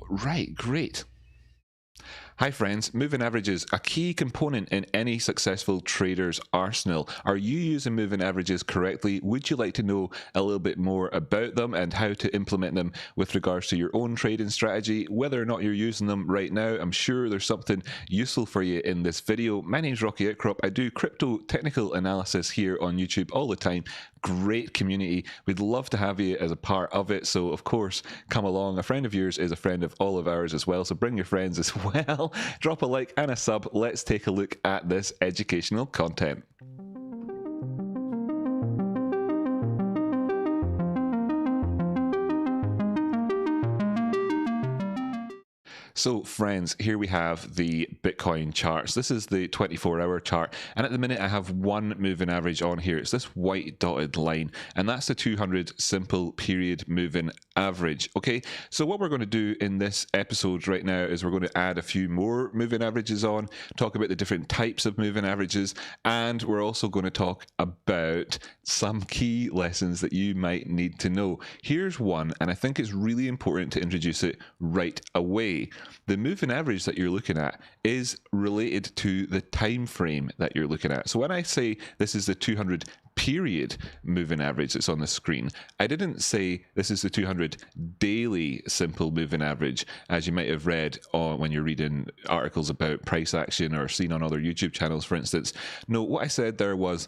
Right, great. Hi friends, moving averages, a key component in any successful trader's arsenal. Are you using moving averages correctly? Would you like to know a little bit more about them and how to implement them with regards to your own trading strategy? Whether or not you're using them right now, I'm sure there's something useful for you in this video. My name's Rocky Outcrop. I do crypto technical analysis here on YouTube all the time. Great community. We'd love to have you as a part of it. So of course, come along. A friend of yours is a friend of all of ours as well. So bring your friends as well. Drop a like and a sub. Let's take a look at this educational content. So friends, here we have the Bitcoin charts. This is the 24-hour chart, and at the minute I have one moving average on here. It's this white dotted line, and that's the 200 simple period moving average. Okay, so what we're going to do in this episode right now is we're going to add a few more moving averages on, talk about the different types of moving averages, and we're also going to talk about some key lessons that you might need to know. Here's one, and I think it's really important to introduce it right away. The moving average that you're looking at is related to the time frame that you're looking at. So when I say this is the 200 period moving average that's on the screen, I didn't say this is the 200 daily simple moving average, as you might have read when you're reading articles about price action or seen on other YouTube channels, for instance. No, what I said there was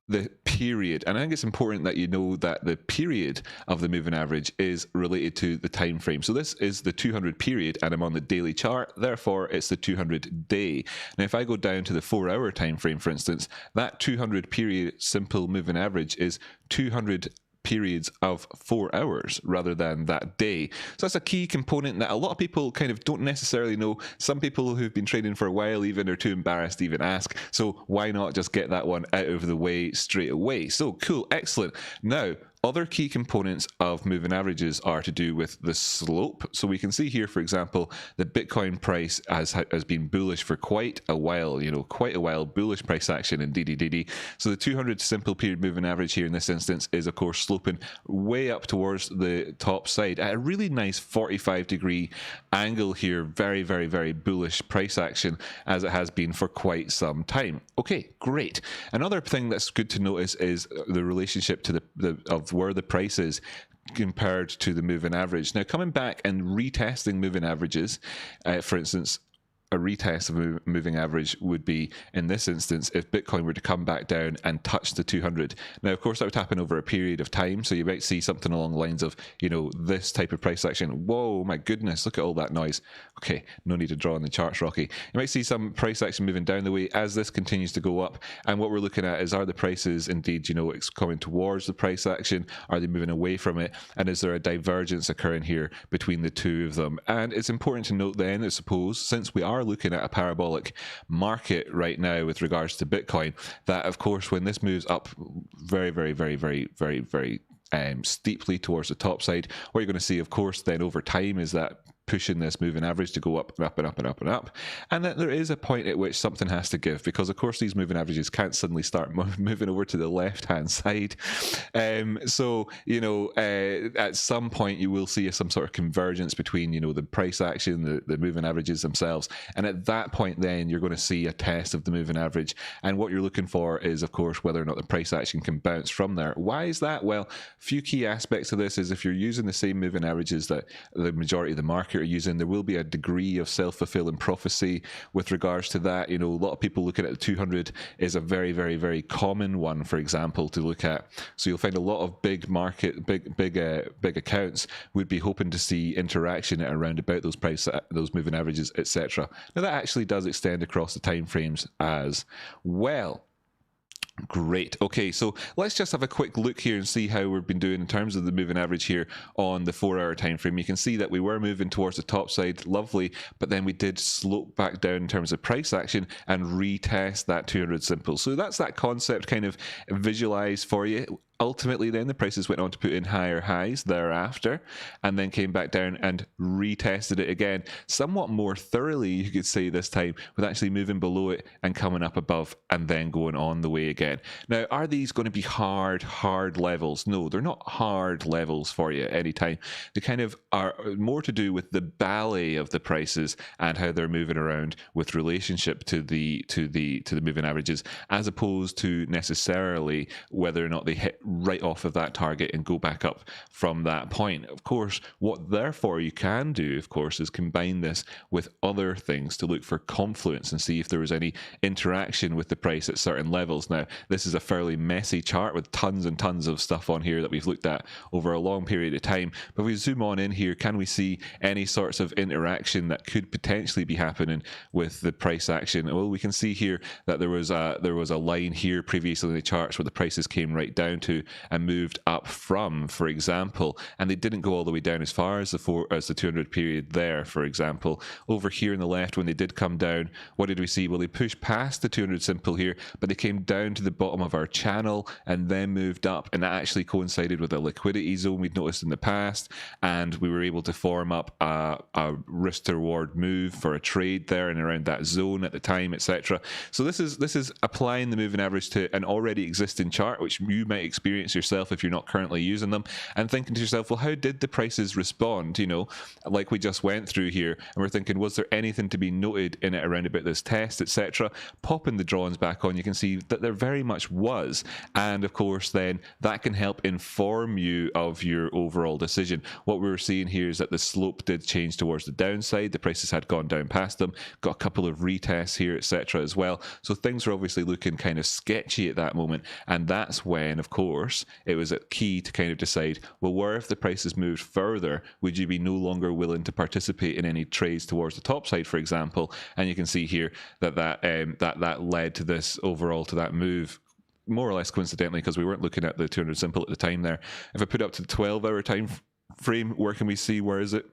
the period, and I think it's important that you know that the period of the moving average is related to the time frame. So this is the 200 period, and I'm on the daily chart, therefore it's the 200 day. Now if I go down to the 4-hour time frame, for instance, that 200 period simple moving average is 200 periods of 4 hours rather than that day. So that's a key component that a lot of people kind of don't necessarily know. Some people who've been trading for a while even are too embarrassed to even ask. So why not just get that one out of the way straight away? So cool, excellent. Now, other key components of moving averages are to do with the slope. So we can see here, for example, the Bitcoin price has been bullish for quite a while, bullish price action indeed. So the 200 simple period moving average here in this instance is of course sloping way up towards the top side at a really nice 45-degree angle here. Very, very, very bullish price action, as it has been for quite some time. Okay, great. Another thing that's good to notice is the relationship to of where the price is compared to the moving average. Now coming back and retesting moving averages, for instance, a retest of a moving average would be, in this instance, if Bitcoin were to come back down and touch the 200. Now, of course, that would happen over a period of time. So you might see something along the lines of, this type of price action. Whoa, my goodness, look at all that noise. Okay, no need to draw on the charts, Rocky. You might see some price action moving down the way as this continues to go up. And what we're looking at is, are the prices indeed, it's coming towards the price action? Are they moving away from it? And is there a divergence occurring here between the two of them? And it's important to note then, I suppose, since we are looking at a parabolic market right now with regards to Bitcoin, that of course when this moves up very, very, very, very, very, very steeply towards the top side, what you're going to see of course then over time is that pushing this moving average to go up and up and up and up and up, and that there is a point at which something has to give, because of course these moving averages can't suddenly start moving over to the left hand side. So at some point you will see some sort of convergence between the price action, the moving averages themselves, and at that point then you're going to see a test of the moving average, and what you're looking for is of course whether or not the price action can bounce from there. Why is that? Well, a few key aspects of this is if you're using the same moving averages that the majority of the market are using, there will be a degree of self-fulfilling prophecy with regards to that. A lot of people looking at the 200 is a very, very, very common one, for example, to look at. So you'll find a lot of big accounts would be hoping to see interaction at around about those moving averages, etc. Now that actually does extend across the time frames as well. Great. Okay, so let's just have a quick look here and see how we've been doing in terms of the moving average here on the 4-hour time frame. You can see that we were moving towards the top side, lovely, but then we did slope back down in terms of price action and retest that 200 simple. So that's that concept kind of visualized for you. Ultimately, then the prices went on to put in higher highs thereafter, and then came back down and retested it again, somewhat more thoroughly, you could say this time, with actually moving below it and coming up above and then going on the way again. Now, are these going to be hard levels? No, they're not hard levels for you at any time. They kind of are more to do with the ballet of the prices and how they're moving around with relationship to the moving averages, as opposed to necessarily whether or not they hit right off of that target and go back up from that point. Of course, what therefore you can do, of course, is combine this with other things to look for confluence and see if there was any interaction with the price at certain levels. Now, this is a fairly messy chart with tons and tons of stuff on here that we've looked at over a long period of time. But if we zoom on in here, can we see any sorts of interaction that could potentially be happening with the price action? Well, we can see here that there was a line here previously in the charts where the prices came right down to and moved up from, for example, and they didn't go all the way down as far as the 200 period there, for example. Over here on the left, when they did come down, what did we see? Well, they pushed past the 200 simple here, but they came down to the bottom of our channel and then moved up, and that actually coincided with a liquidity zone we'd noticed in the past, and we were able to form up a risk to reward move for a trade there and around that zone at the time, etc. So this is applying the moving average to an already existing chart, which you might experience yourself if you're not currently using them, and thinking to yourself, well, how did the prices respond, like we just went through here, and we're thinking, was there anything to be noted in it around about this test, etc. Popping the drawings back on, you can see that there very much was, and of course then that can help inform you of your overall decision. What we were seeing here is that the slope did change towards the downside, the prices had gone down past them, got a couple of retests here, etc. as well, so things were obviously looking kind of sketchy at that moment, and that's when, of course, it was key to kind of decide, well, where if the prices moved further, would you be no longer willing to participate in any trades towards the top side, for example? And you can see here that led to this overall, to that move, more or less coincidentally, because we weren't looking at the 200 simple at the time there. If I put up to the 12-hour time frame, where can we see, where is it?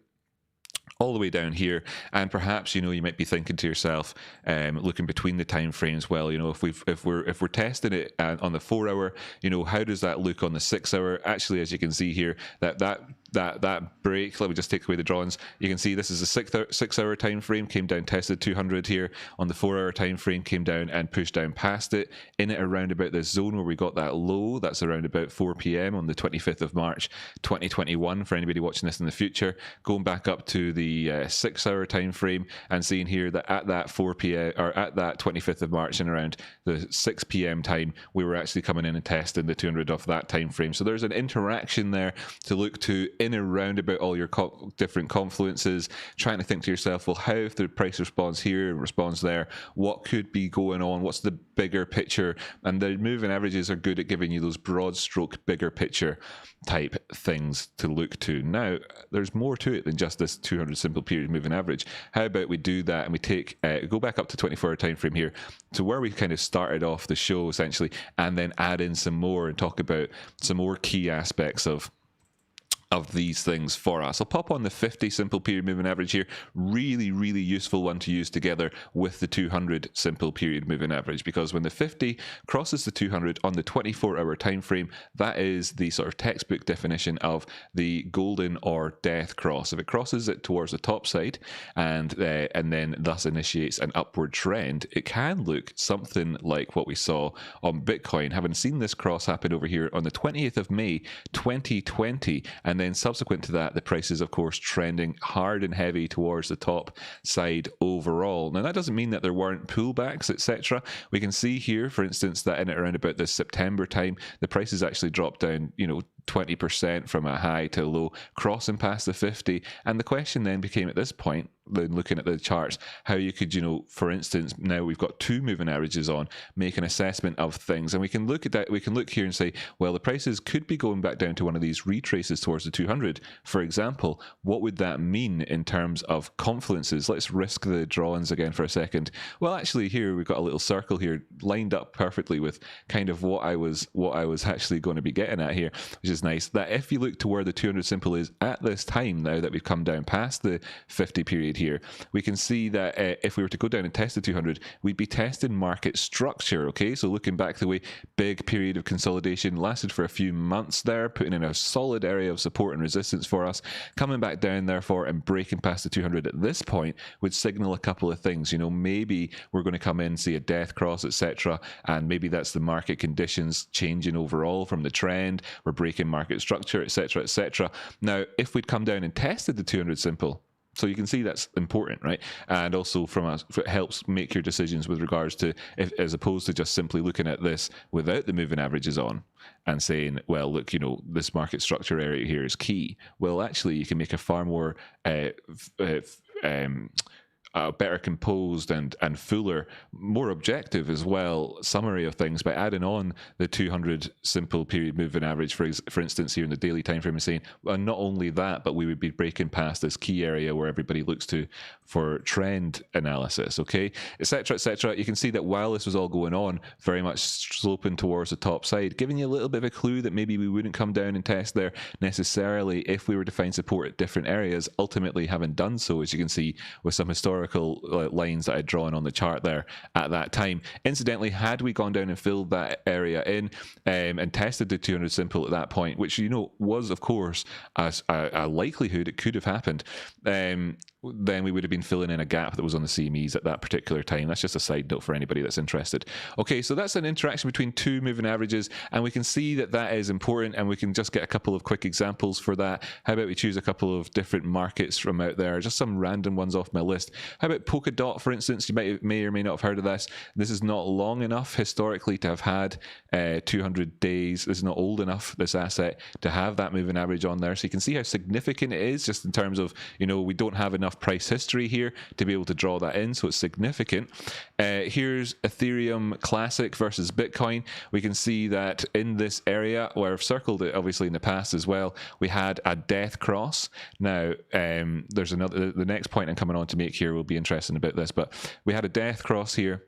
All the way down here, and perhaps you might be thinking to yourself, looking between the time frames, well, if we're testing it on the 4-hour, how does that look on the 6-hour? Actually, as you can see here, that break, let me just take away the drawings, you can see this is a 6-hour time frame, came down, tested 200 here. On the 4-hour time frame, came down and pushed down past it, in it around about this zone where we got that low. That's around about 4 p.m. on the 25th of March 2021 for anybody watching this in the future. Going back up to the 6-hour time frame and seeing here that at that 4 p.m. or at that 25th of March and around the 6 p.m. time, we were actually coming in and testing the 200 off that time frame. So there's an interaction there to look to in and round about all your different confluences, trying to think to yourself, well, how if the price responds here and responds there, what could be going on? What's the bigger picture? And the moving averages are good at giving you those broad stroke, bigger picture type things to look to. Now, there's more to it than just this 200 simple period moving average. How about we do that and we take go back up to 24-hour time frame here to where we kind of started off the show essentially, and then add in some more and talk about some more key aspects of these things for us. I'll pop on the 50 simple period moving average here. Really, really useful one to use together with the 200 simple period moving average, because when the 50 crosses the 200 on the 24-hour time frame, that is the sort of textbook definition of the golden or death cross. If it crosses it towards the top side and then thus initiates an upward trend, it can look something like what we saw on Bitcoin, having seen this cross happen over here on the 20th of May 2020, and then subsequent to that, the price is, of course, trending hard and heavy towards the top side overall. Now, that doesn't mean that there weren't pullbacks, etc. We can see here, for instance, that in around about this September time, the price has actually dropped down, 20% from a high to a low, crossing past the 50. And the question then became at this point, then looking at the charts, how you could, for instance, now we've got two moving averages on, make an assessment of things. And we can look at that, we can look here and say, well, the prices could be going back down to one of these retraces towards the 200. For example, what would that mean in terms of confluences? Let's risk the drawings again for a second. Well, actually here we've got a little circle here lined up perfectly with kind of what I was actually going to be getting at here, which is nice, that if you look to where the 200 simple is at this time, now that we've come down past the 50 period here, we can see that if we were to go down and test the 200, we'd be testing market structure, okay? So looking back the way, big period of consolidation, lasted for a few months there, putting in a solid area of support and resistance for us, coming back down therefore and breaking past the 200 at this point would signal a couple of things. You know, maybe we're going to come in, see a death cross, etc., and maybe that's the market conditions changing overall from the trend, we're breaking market structure, etc., etc. Now, if we'd come down and tested the 200 simple, so you can see that's important, right? And also from us, it helps make your decisions with regards to, as opposed to just simply looking at this without the moving averages on and saying, well, look, you know, this market structure area here is key. Well, actually, you can make a far more better composed and fuller, more objective as well summary of things by adding on the 200 simple period moving average, for instance, here in the daily time frame, and saying, well, not only that, but we would be breaking past this key area where everybody looks to for trend analysis, okay, etc., etc. You can see that while this was all going on, very much sloping towards the top side, giving you a little bit of a clue that maybe we wouldn't come down and test there necessarily if we were to find support at different areas, ultimately having done so, as you can see with some historical lines that I'd drawn on the chart there at that time. Incidentally, had we gone down and filled that area in and tested the 200 simple at that point, which, you know, was of course a likelihood it could have happened, then we would have been filling in a gap that was on the CMEs at that particular time. That's just a side note for anybody that's interested. Okay, so that's an interaction between two moving averages, and we can see that that is important, and we can just get a couple of quick examples for that. How about we choose a couple of different markets from out there, just some random ones off my list. How about Polkadot, for instance? You may or may not have heard of this. This is not long enough historically to have had 200 days. This is not old enough, this asset, to have that moving average on there. So you can see how significant it is, just in terms of, you know, we don't have enough price history here to be able to draw that in, so it's significant. Here's Ethereum Classic versus Bitcoin. We can see that in this area, where I've circled it obviously in the past as well, we had a death cross. Now, there's another, the next point I'm coming on to make here will be interesting about this, but we had a death cross here.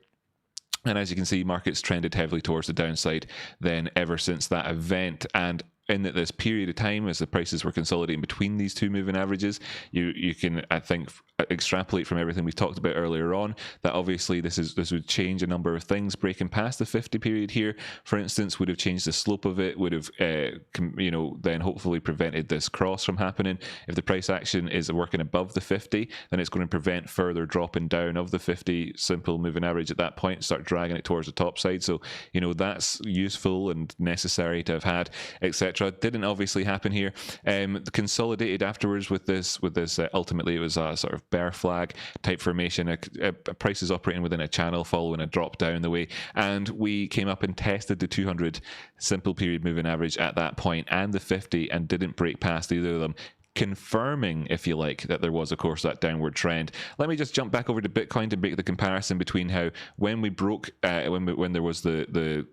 And as you can see, markets trended heavily towards the downside then ever since that event. And in this period of time, as the prices were consolidating between these two moving averages, you can, I think, extrapolate from everything we've talked about earlier on that obviously this would change a number of things. Breaking past the 50 period here, for instance, would have changed the slope of it, would have you know, then hopefully prevented this cross from happening. If the price action is working above the 50, then it's going to prevent further dropping down of the 50 simple moving average at that point, start dragging it towards the top side. So, you know, that's useful and necessary to have had, etc. Didn't obviously happen here. Consolidated afterwards with this ultimately it was a sort of bear flag type formation, a price is operating within a channel following a drop down the way, and we came up and tested the 200 simple period moving average at that point and the 50 and didn't break past either of them, confirming, if you like, that there was, of course, that downward trend. Let me just jump back over to Bitcoin to make the comparison between how when we broke, when there was the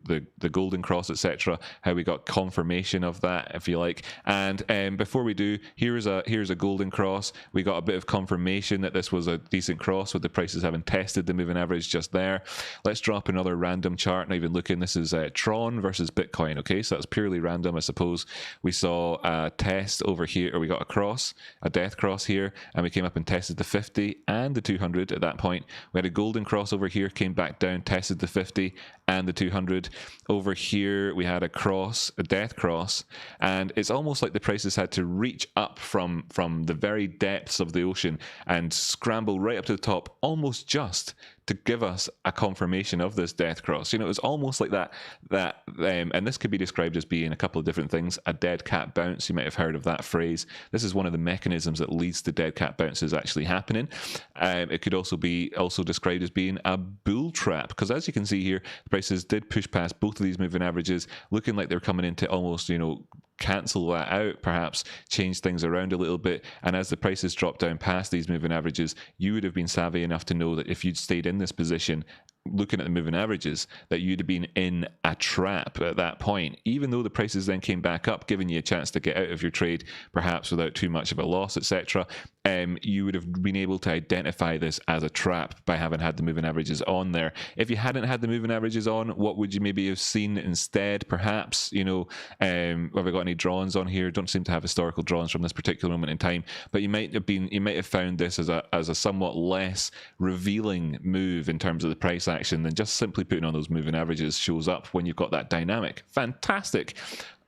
golden cross, etc., how we got confirmation of that, if you like. And before we do, here's a golden cross. We got a bit of confirmation that this was a decent cross with the prices having tested the moving average just there. Let's drop another random chart, not even looking. This is Tron versus Bitcoin. Okay, so that's purely random, I suppose. We saw a test over here, or we got a death cross here, and we came up and tested the 50 and the 200 at that point. We had a golden cross over here, came back down, tested the 50 and the 200. Over here we had a cross, a death cross, and it's almost like the prices had to reach up from the very depths of the ocean and scramble right up to the top, almost just to give us a confirmation of this death cross. You know, it was almost like that, and this could be described as being a couple of different things. A dead cat bounce, you might have heard of that phrase. This is one of the mechanisms that leads to dead cat bounces actually happening. It could also be described as being a bull trap, because as you can see here, the prices did push past both of these moving averages, looking like they're coming in to almost, you know, cancel that out, perhaps change things around a little bit. And as the prices drop down past these moving averages, you would have been savvy enough to know that if you'd stayed in this position looking at the moving averages, that you'd have been in a trap at that point, even though the prices then came back up, giving you a chance to get out of your trade, perhaps without too much of a loss, etc. You would have been able to identify this as a trap by having had the moving averages on there. If you hadn't had the moving averages on, what would you maybe have seen instead? Perhaps, have I got any drawings on here? Don't seem to have historical drawings from this particular moment in time, but you might have found this as a somewhat less revealing move in terms of the price action than just simply putting on those moving averages shows up when you've got that dynamic. Fantastic.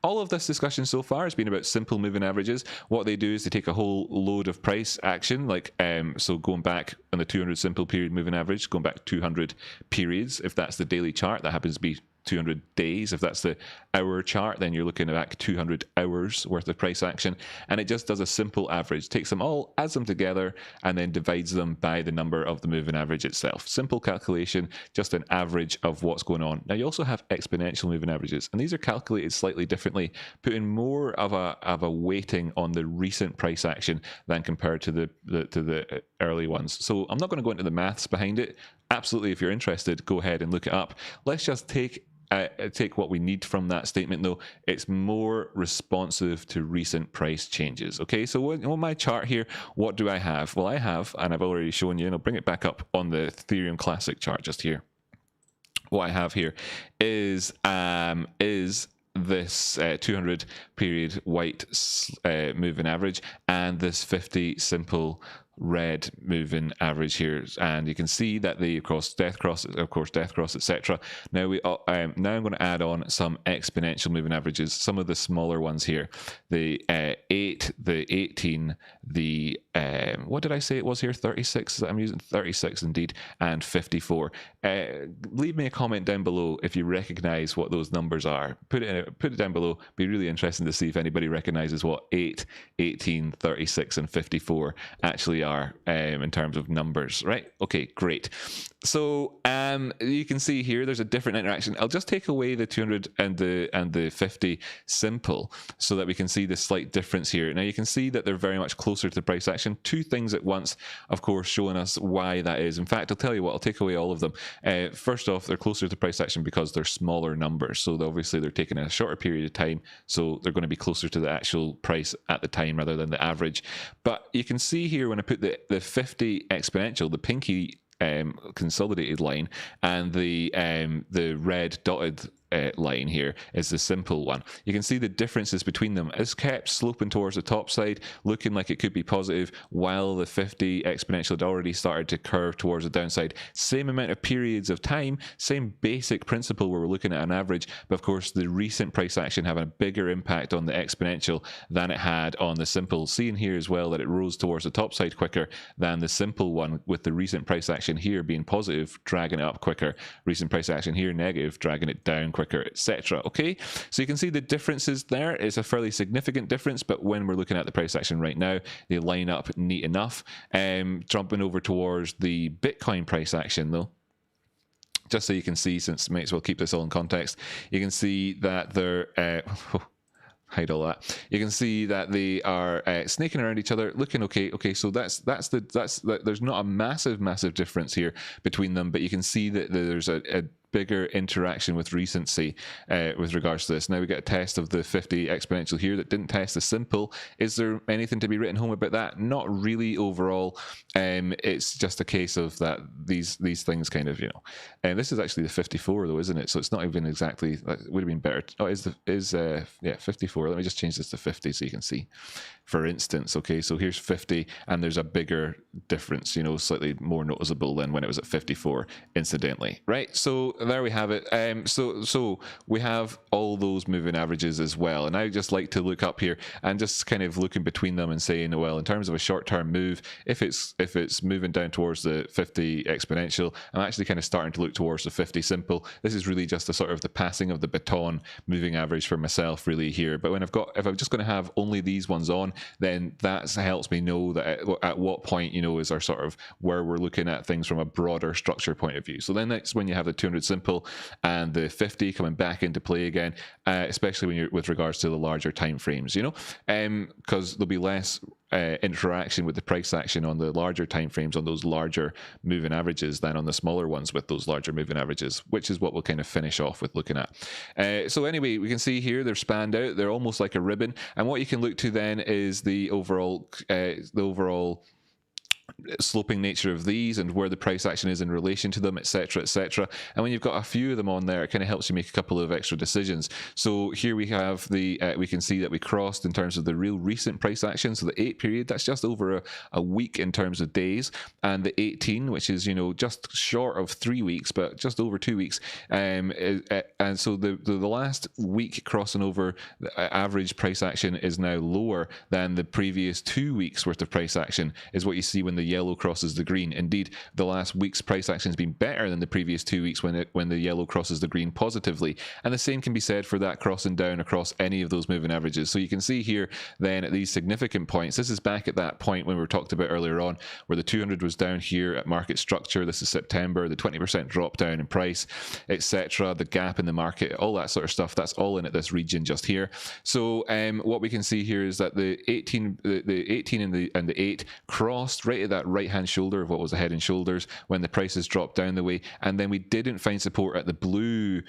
All of this discussion so far has been about simple moving averages. What they do is they take a whole load of price action, like so going back on the 200 simple period moving average, going back 200 periods, if that's the daily chart, that happens to be 200 days. If that's the hour chart, then you're looking at back 200 hours worth of price action, and it just does a simple average, takes them all, adds them together, and then divides them by the number of the moving average itself. Simple calculation, just an average of what's going on. Now you also have exponential moving averages, and these are calculated slightly differently, putting more of a weighting on the recent price action than compared to the early ones. So I'm not going to go into the maths behind it. Absolutely, if you're interested, go ahead and look it up. Let's just take what we need from that statement, though. It's more responsive to recent price changes. Okay, so on my chart here, what do I have? Well, I have, and I've already shown you, and I'll bring it back up on the Ethereum Classic chart just here. What I have here is this 200 period white moving average and this 50 simple red moving average here, and you can see that the death cross, etc. Now I'm going to add on some exponential moving averages, some of the smaller ones here, the 8, the 18, the what did I say it was here, 36? I'm using 36 indeed, and 54. Leave me a comment down below if you recognize what those numbers are. Put it down below. Be really interesting to see if anybody recognizes what 8, 18, 36 and 54 actually are in terms of numbers, right? Okay, great. So you can see here there's a different interaction. I'll just take away the 200 and the 50 simple so that we can see the slight difference here. Now you can see that they're very much closer to the price action. Two things at once, of course, showing us why that is. In fact, I'll tell you what, I'll take away all of them. First off, they're closer to price action because they're smaller numbers. So obviously they're taking a shorter period of time, so they're going to be closer to the actual price at the time rather than the average. But you can see here when I put the 50 exponential, the pinky consolidated line, and the red dotted line here is the simple one. You can see the differences between them. It's kept sloping towards the top side, looking like it could be positive, while the 50 exponential had already started to curve towards the downside. Same amount of periods of time, same basic principle where we're looking at an average, but of course the recent price action having a bigger impact on the exponential than it had on the simple. Seeing here as well that it rose towards the top side quicker than the simple one, with the recent price action here being positive, dragging it up quicker, recent price action here negative, dragging it down quicker, etc. Okay, so you can see the differences there. It's a fairly significant difference, but when we're looking at the price action right now, they line up neat enough. Jumping over towards the Bitcoin price action though, just so you can see, since might as well keep this all in context, you can see that they're hide all that. You can see that they are snaking around each other, looking okay. Okay, so that's there's not a massive difference here between them, but you can see that there's a bigger interaction with recency with regards to this. Now we get a test of the 50 exponential here that didn't test the simple. Is there anything to be written home about that? Not really overall. It's just a case of that these things kind of, and this is actually the 54 though, isn't it? So it's not even exactly, it would have been better. Oh, yeah, 54. Let me just change this to 50 so you can see. For instance, okay, so here's 50 and there's a bigger difference, slightly more noticeable than when it was at 54, incidentally, right? So there we have it. So we have all those moving averages as well, and I just like to look up here and just kind of looking between them and saying, well, in terms of a short-term move, if it's moving down towards the 50 exponential, I'm actually kind of starting to look towards the 50 simple. This is really just a sort of the passing of the baton moving average for myself really here. But if I'm just going to have only these ones on, then that helps me know that at what point, is our sort of where we're looking at things from a broader structure point of view. So then next, when you have the 200 simple, and the 50 coming back into play again, especially when you're with regards to the larger time frames, you know, because there'll be less interaction with the price action on the larger time frames on those larger moving averages than on the smaller ones with those larger moving averages, which is what we'll kind of finish off with looking at. So anyway, we can see here they're spanned out, they're almost like a ribbon, and what you can look to then is the overall sloping nature of these and where the price action is in relation to them, etc., etc. And when you've got a few of them on there, it kind of helps you make a couple of extra decisions. So here we have the we can see that we crossed in terms of the real recent price action. So the 8 period, that's just over a week in terms of days, and the 18, which is, you know, just short of 3 weeks but just over 2 weeks, and so the last week crossing over the average price action is now lower than the previous 2 weeks worth of price action, is what you see when the yellow crosses the green. Indeed, the last week's price action has been better than the previous 2 weeks when the yellow crosses the green positively. And the same can be said for that crossing down across any of those moving averages. So you can see here then at these significant points, this is back at that point when we were talked about earlier on, where the 200 was down here at market structure. This is September, the 20% drop down in price, etc., the gap in the market, all that sort of stuff, that's all in at this region just here. So what we can see here is that the 18 and the 8 crossed right at that right hand shoulder of what was the head and shoulders when the prices dropped down the way, and then we didn't find support at the blue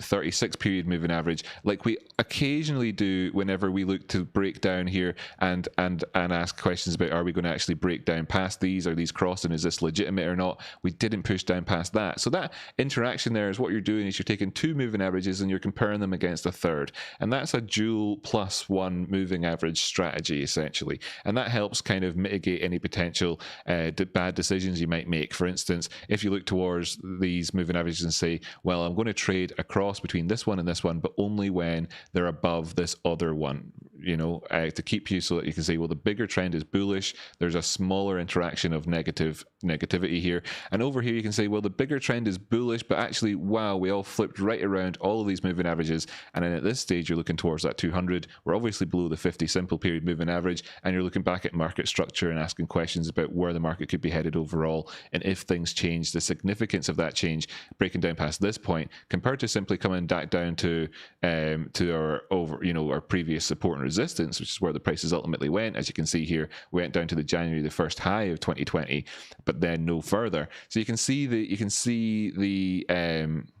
36 period moving average, like we occasionally do whenever we look to break down here and ask questions about, are we going to actually break down past these, are these crossing, is this legitimate or not. We didn't push down past that. So that interaction there is what you're doing, is you're taking two moving averages and you're comparing them against a third, and that's a dual +1 moving average strategy essentially, and that helps kind of mitigate any potential bad decisions you might make. For instance, if you look towards these moving averages and say, well, I'm going to trade across between this one and this one, but only when they're above this other one, you know, to keep you so that you can say, well, the bigger trend is bullish, there's a smaller interaction of negativity here, and over here you can say, well, the bigger trend is bullish, but actually, wow, we all flipped right around all of these moving averages, and then at this stage you're looking towards that 200. We're obviously below the 50 simple period moving average, and you're looking back at market structure and asking questions about where the market could be headed overall, and if things change, the significance of that change breaking down past this point compared to simply coming back down to our previous support and resistance, which is where the prices ultimately went. As you can see here, we went down to the January the 1st high of 2020, but then no further. So you can see the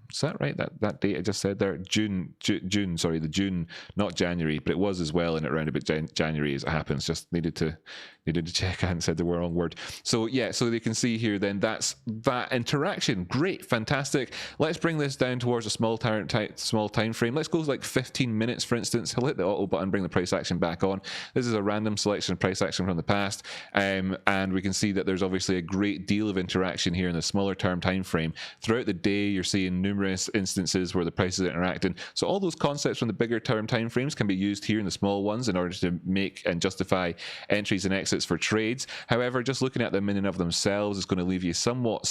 is that right? That date I just said there, June, sorry, the June, not January, but it was as well in around about January as it happens. Just needed to check. I hadn't said the wrong word. So yeah, so you can see here then that's that interaction. Great, fantastic. Let's bring this down towards a small time frame. Let's go like 15 minutes, for instance. I'll hit the auto button, bring the price action back on. This is a random selection of price action from the past, and we can see that there's obviously a great deal of interaction here in the smaller term time frame. Throughout the day, you're seeing numerous instances where the prices are interacting. So all those concepts from the bigger term time frames can be used here in the small ones in order to make and justify entries and exits for trades. However, just looking at them in and of themselves is going to leave you somewhat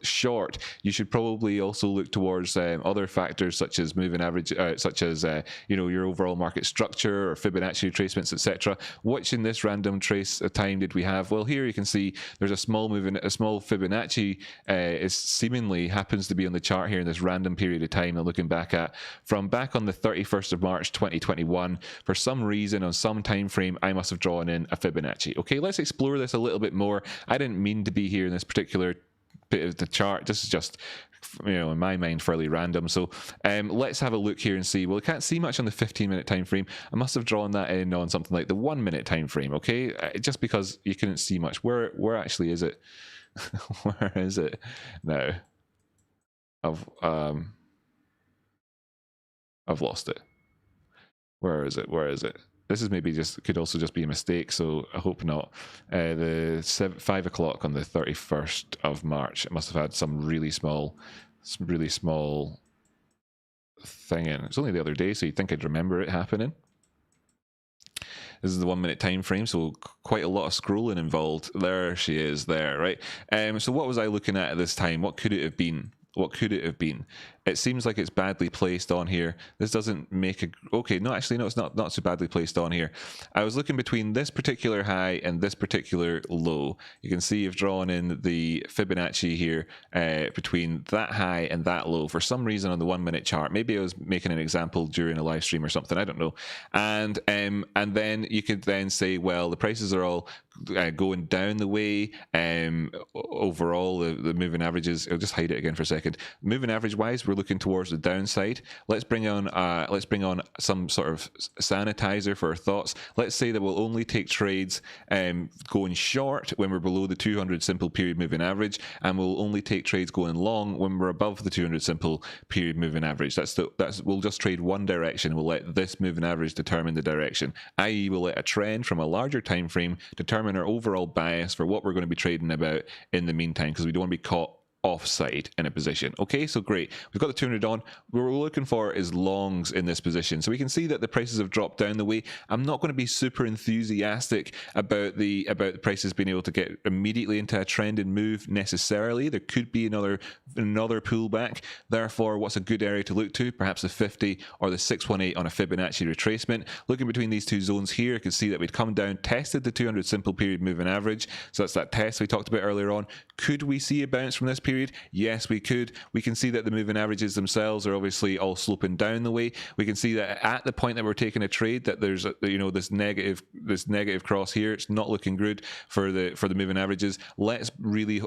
short. You should probably also look towards other factors such as moving average, such as your overall market structure or Fibonacci retracements, etc. Which in this random trace time did we have? Well, here you can see there's a small Fibonacci is seemingly happens to be on the chart here in this random period of time I'm looking back at from back on the 31st of March 2021. For some reason on some time frame I must have drawn in a Fibonacci. Okay, let's explore this a little bit more. I didn't mean to be here in this particular bit of the chart. This is just, in my mind, fairly random. So let's have a look here and see. Well, I can't see much on the 15-minute time frame. I must have drawn that in on something like the 1-minute time frame. Okay, just because you couldn't see much. Where actually is it? Where is it now? I've lost it. Where is it? This is maybe could also just be a mistake, so I hope not. The 5 o'clock on the 31st of March. It must have had some really small thing in. It's only the other day, so you'd think I'd remember it happening. This is the 1-minute time frame, so quite a lot of scrolling involved. There she is there, right? So what was I looking at this time? What could it have been? It seems like it's badly placed on here. This doesn't make a... Okay, no, actually, no, it's not so badly placed on here. I was looking between this particular high and this particular low. You can see I've drawn in the Fibonacci here between that high and that low for some reason on the 1 minute chart. Maybe I was making an example during a live stream or something, I don't know. And then you could then say, well, the prices are all going down the way. Overall, the moving averages, I'll just hide it again for a second. Moving average wise, we're looking towards the downside. Let's bring on some sort of sanitizer for our thoughts. Let's say that we'll only take trades going short when we're below the 200 simple period moving average, and we'll only take trades going long when we're above the 200 simple period moving average. We'll just trade one direction. We'll let this moving average determine the direction, i.e. we'll let a trend from a larger time frame determine our overall bias for what we're going to be trading about in the meantime, because we don't want to be caught offside in a position. Okay, so great. We've got the 200 on. What we're looking for is longs in this position. So we can see that the prices have dropped down the way. I'm not going to be super enthusiastic about the prices being able to get immediately into a trend and move necessarily. There could be another pullback. Therefore, what's a good area to look to? Perhaps the 50 or the 618 on a Fibonacci retracement. Looking between these two zones here, you can see that we'd come down, tested the 200 simple period moving average. So that's that test we talked about earlier on. Could we see a bounce from this period? Yes, we could. We can see that the moving averages themselves are obviously all sloping down the way. We can see that at the point that we're taking a trade, that there's this negative cross here. It's not looking good for the moving averages. Let's really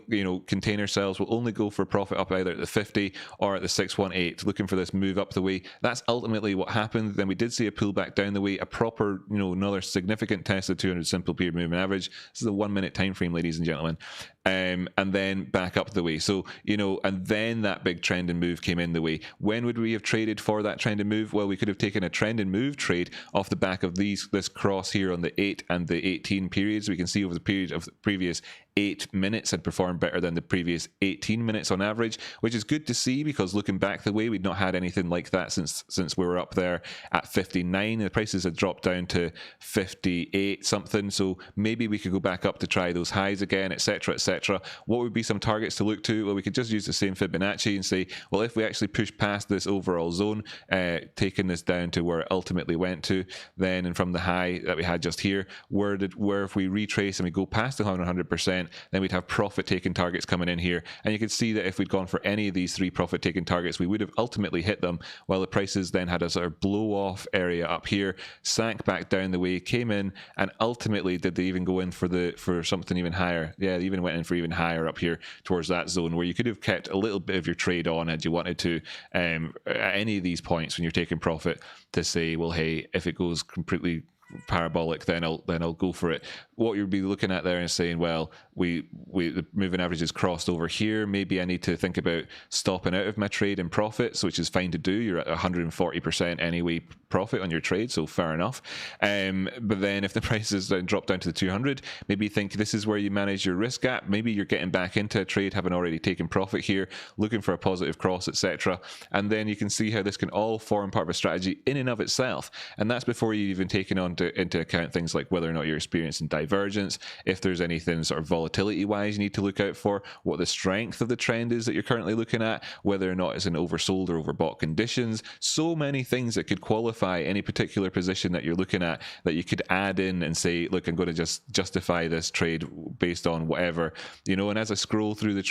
contain ourselves. We'll only go for profit up either at the 50 or at the 618, looking for this move up the way. That's ultimately what happened. Then we did see a pullback down the way, a proper another significant test of 200 simple period moving average. This is a 1 minute time frame, ladies and gentlemen. And then back up the way. So, and then that big trend and move came in the way. When would we have traded for that trend and move? Well, we could have taken a trend and move trade off the back of this cross here on the 8 and the 18 periods. We can see over the period of the previous 8 minutes had performed better than the previous 18 minutes on average, which is good to see, because looking back the way, we'd not had anything like that since we were up there at 59. The prices had dropped down to 58 something, so maybe we could go back up to try those highs again, etc, etc. What would be some targets to look to? Well, we could just use the same Fibonacci and say, well, if we actually push past this overall zone, taking this down to where it ultimately went to, then, and from the high that we had just here, where if we retrace and we go past the 100%, then we'd have profit taking targets coming in here. And you can see that if we'd gone for any of these three profit taking targets, we would have ultimately hit them, while the prices then had a sort of blow off area up here, sank back down the way, came in, and ultimately did they even go in for something even higher? Yeah, they even went in for even higher up here towards that zone, where you could have kept a little bit of your trade on had you wanted to at any of these points when you're taking profit, to say, well, hey, if it goes completely parabolic, then I'll go for it. What you'd be looking at there and saying, well, the moving averages crossed over here. Maybe I need to think about stopping out of my trade in profits, which is fine to do. You're at 140% anyway profit on your trade, so fair enough. But then if the prices then drop down to the 200, maybe think this is where you manage your risk gap. Maybe you're getting back into a trade, having already taken profit here, looking for a positive cross, etc. And then you can see how this can all form part of a strategy in and of itself. And that's before you even taken into account things like whether or not you're experiencing divergence, if there's anything sort of volatility wise you need to look out for, what the strength of the trend is that you're currently looking at, whether or not it's an oversold or overbought conditions. So many things that could qualify any particular position that you're looking at, that you could add in and say, look, I'm going to just justify this trade based on whatever, and as I scroll through the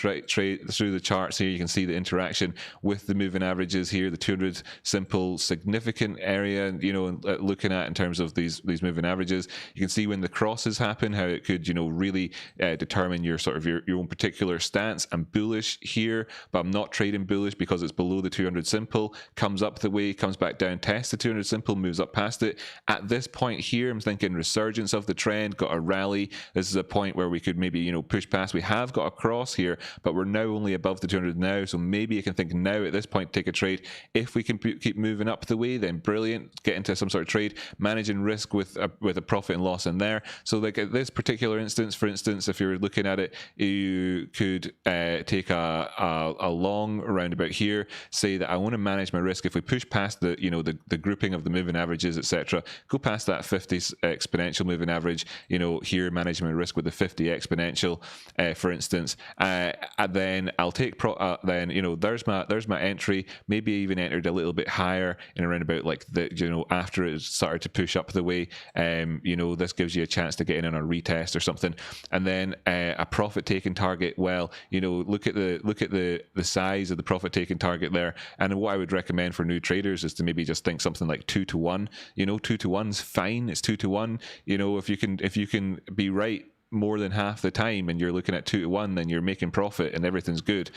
through the charts here, you can see the interaction with the moving averages here, the 200 simple significant area, looking at in terms of these moving averages. You can see when the crosses happen, how it could really determine your sort of your own particular stance. I'm bullish here, but I'm not trading bullish because it's below the 200 simple, comes up the way, comes back down, tests the 200 simple, moves up past it. At this point here, I'm thinking resurgence of the trend, got a rally. This is a point where we could maybe push past. We have got a cross here, but we're now only above the 200 now, so maybe you can think now at this point take a trade. If we can keep moving up the way, then brilliant, get into some sort of trade, managing risk with a profit and loss in there. So like at this particular instance, for instance, if you're looking at it, you could take a long around about here, say that I want to manage my risk. If we push past the, you know, the grouping of the moving averages, etc., go past that 50 exponential moving average, you know, here managing my risk with the 50 exponential, for instance, and then I'll take then, you know, there's my entry. Maybe even entered a little bit higher in around about like the, you know, after it started to push up the way. You know, this gives you a chance to get in on a retest or something, and then a profit taking target. Well, you know, look at the size of the profit taking target there. And what I would recommend for new traders is to maybe just think something like 2 to 1. You know, 2 to 1's fine. It's 2 to 1. You know, if you can be right more than half the time and you're looking at 2 to 1, then you're making profit and everything's good.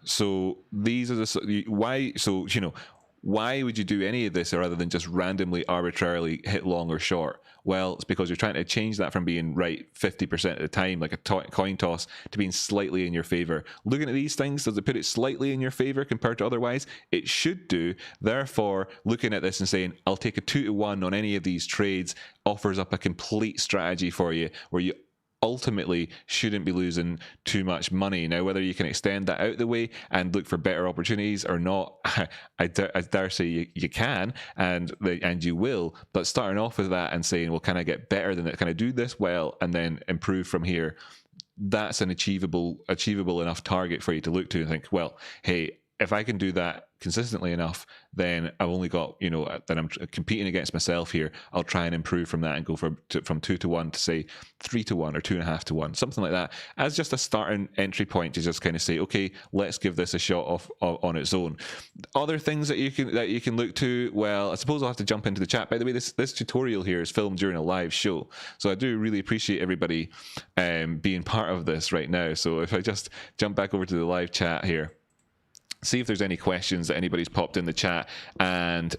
So these are the why. So, you know, why would you do any of this rather than just randomly, arbitrarily hit long or short? Well, it's because you're trying to change that from being right 50% of the time, like a coin toss, to being slightly in your favor. Looking at these things, does it put it slightly in your favor compared to otherwise? It should do. Therefore, looking at this and saying, I'll take a 2 to 1 on any of these trades offers up a complete strategy for you where you ultimately shouldn't be losing too much money. Now, whether you can extend that out the way and look for better opportunities or not, I dare say you can, and you will. But starting off with that and saying, well, can I get better than it? Can I do this well and then improve from here? That's an achievable enough target for you to look to and think, well, hey, if I can do that consistently enough, then I've only got, you know, that I'm competing against myself here. I'll try and improve from that and go from 2 to 1 to say 3 to 1 or 2.5 to 1, something like that, as just a starting entry point to just kind of say, okay, let's give this a shot on its own. Other things that you can look to, well, I suppose I'll have to jump into the chat. By the way, this tutorial here is filmed during a live show, so I do really appreciate everybody being part of this right now. So if I just jump back over to the live chat here, see if there's any questions that anybody's popped in the chat and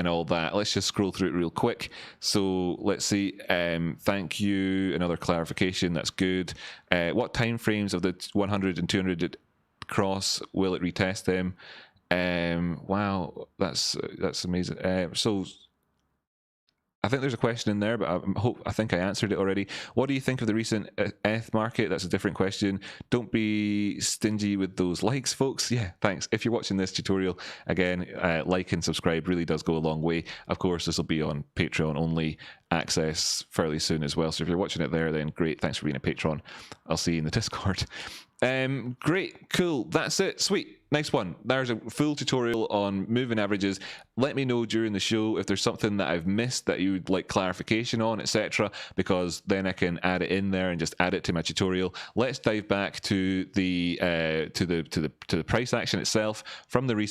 all that. Let's just scroll through it real quick. So let's see. Thank you. Another clarification. That's good. What time frames of the 100 and 200 cross will it retest them? Wow, that's amazing. So I think there's a question in there, but I think I answered it already. What do you think of the recent ETH market? That's a different question. Don't be stingy with those likes, folks. Yeah, thanks. If you're watching this tutorial, again, like and subscribe really does go a long way. Of course, this will be on Patreon only access fairly soon as well. So if you're watching it there, then great. Thanks for being a patron. I'll see you in the Discord. Great, cool. That's it. Sweet. Nice one. There's a full tutorial on moving averages. Let me know during the show if there's something that I've missed that you would like clarification on, etc., because then I can add it in there and just add it to my tutorial. Let's dive back to the price action itself from the recent